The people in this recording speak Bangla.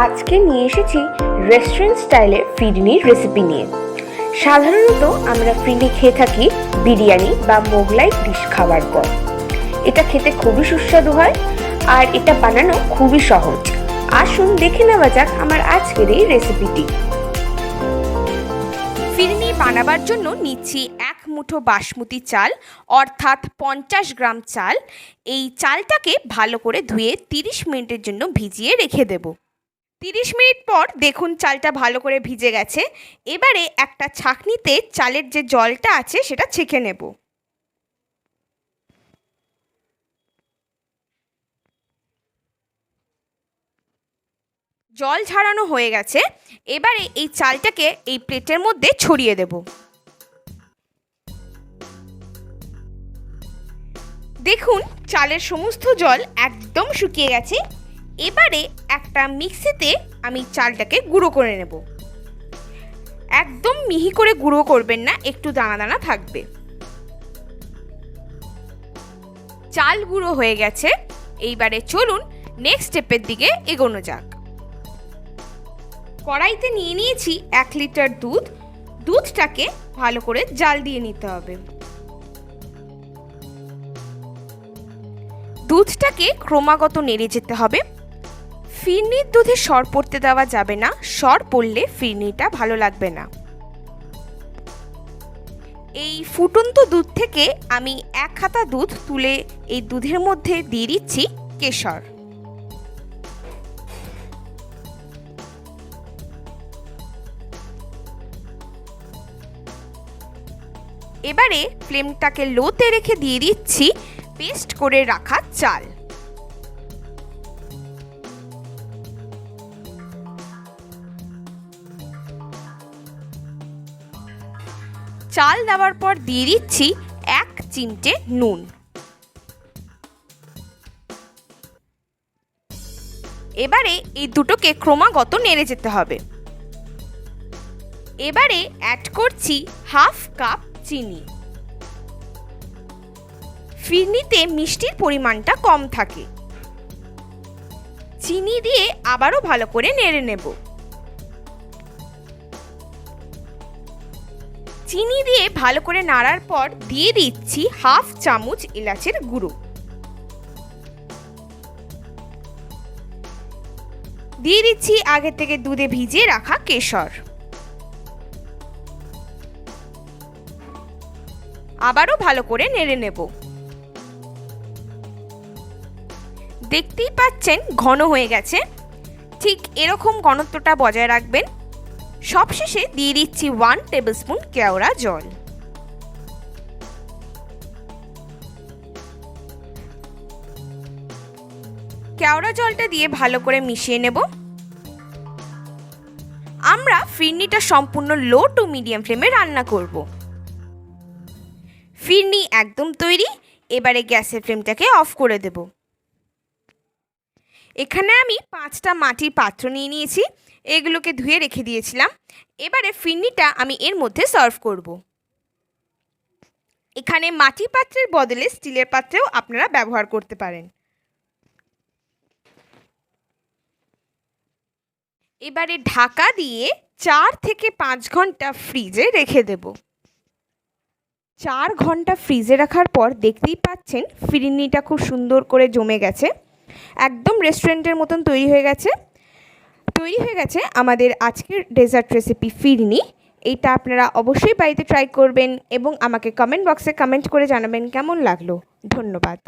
আজকে নিয়ে এসেছি রেস্টুরেন্ট স্টাইলের ফিরনির রেসিপি নিয়ে। সাধারণত আমরা ফিরনি খেয়ে থাকি বিরিয়ানি বা মোগলাই ডিশ খাওয়ার পর। এটা খেতে খুবই সুস্বাদু হয় আর এটা বানানো খুবই সহজ। আসুন দেখে নেওয়া যাক আমার আজকের এই রেসিপিটি। ফিরনি বানাবার জন্য নিচ্ছি 1 মুঠো বাসমতি চাল, অর্থাৎ 50 গ্রাম চাল। এই চালটাকে ভালো করে ধুয়ে 30 মিনিটের জন্য ভিজিয়ে রেখে দেব। 30 মিনিট পর দেখুন চালটা ভালো করে ভিজে গেছে। এবারে একটা ছাঁকনিতে চালের যে জলটা আছে সেটা ছেঁকে নেব। জল ঝরানো হয়ে গেছে। এবারে এই চালটাকে এই প্লেটের মধ্যে ছড়িয়ে দেব। দেখুন চালের সমস্ত জল একদম শুকিয়ে গেছে। এবারে একটা মিক্সিতে আমি চালটাকে গুঁড়ো করে নেব। একদম মিহি করে গুঁড়ো করবেন না, একটু দানা দানা থাকবে। চাল গুঁড়ো হয়ে গেছে। এইবারে চলুন নেক্সট স্টেপের দিকে এগোনো যাক। কড়াইতে নিয়ে নিয়েছি 1 লিটার দুধ। দুধটাকে ভালো করে জাল দিয়ে নিতে হবে। দুধটাকে ক্রমাগত নেড়ে যেতে হবে। ফিরনির দুধে সর পড়তে দেওয়া যাবে না, সর পড়লে ফিরনিটা ভালো লাগবে না। এই ফুটন্ত দুধ থেকে আমি 1 হাতা দুধ তুলে এই দুধের মধ্যে দিয়ে দিচ্ছি কেশর। এবারে ফ্লেমটাকে লোতে রেখে দিয়ে দিচ্ছি পেস্ট করে রাখা চাল। চাল দেওয়ার পর দিয়ে দিচ্ছি 1 চিমটে নুন। এবারে এই দুটোকে ক্রমাগত নেড়ে যেতে হবে। এবারে অ্যাড করছি 1/2 কাপ চিনি। ফিরনিতে মিষ্টির পরিমাণটা কম থাকে। চিনি দিয়ে আবারও ভালো করে নেড়ে নেব। চিনি দিয়ে ভালো করে নাড়ার পর দিয়ে দিচ্ছি 1/2 চামচ এলাচের গুঁড়ো। দিয়ে দিচ্ছি আগে থেকে দুধে ভিজিয়ে রাখা কেশর। আবারও ভালো করে নেড়ে নেব। দেখতেই পাচ্ছেন ঘন হয়ে গেছে। ঠিক এরকম ঘনত্বটা বজায় রাখবেন। সবশেষে দিয়ে দিচ্ছি 1 টেবিলস্পুন কেওড়া জল। কেওড়া জলটা দিয়ে ভালো করে মিশিয়ে নেব। আমরা ফিরনিটা সম্পূর্ণ লো টু মিডিয়াম ফ্লেমে রান্না করব। ফিরনি একদম তৈরি। এবারে গ্যাসের ফ্লেমটাকে অফ করে দেব। এখানে আমি 5টা মাটির পাত্র নিয়ে নিয়েছি। এগুলোকে ধুয়ে রেখে দিয়েছিলাম। এবারে ফিরনিটা আমি এর মধ্যে সার্ভ করব। এখানে মাটির পাত্রের বদলে স্টিলের পাত্রেও আপনারা ব্যবহার করতে পারেন। এবারে ঢাকা দিয়ে 4 থেকে 5 ঘন্টা ফ্রিজে রেখে দেব। 4 ঘন্টা ফ্রিজে রাখার পর দেখতেই পাচ্ছেন ফিরনিটা খুব সুন্দর করে জমে গেছে। একদম রেস্টুরেন্টের মতন তৈরি হয়ে গেছে আমাদের আজকের ডেজার্ট রেসিপি ফিরনি। এইটা আপনারা অবশ্যই বাড়িতে ট্রাই করবেন এবং আমাকে কমেন্ট বক্সে কমেন্ট করে জানাবেন কেমন লাগলো। ধন্যবাদ।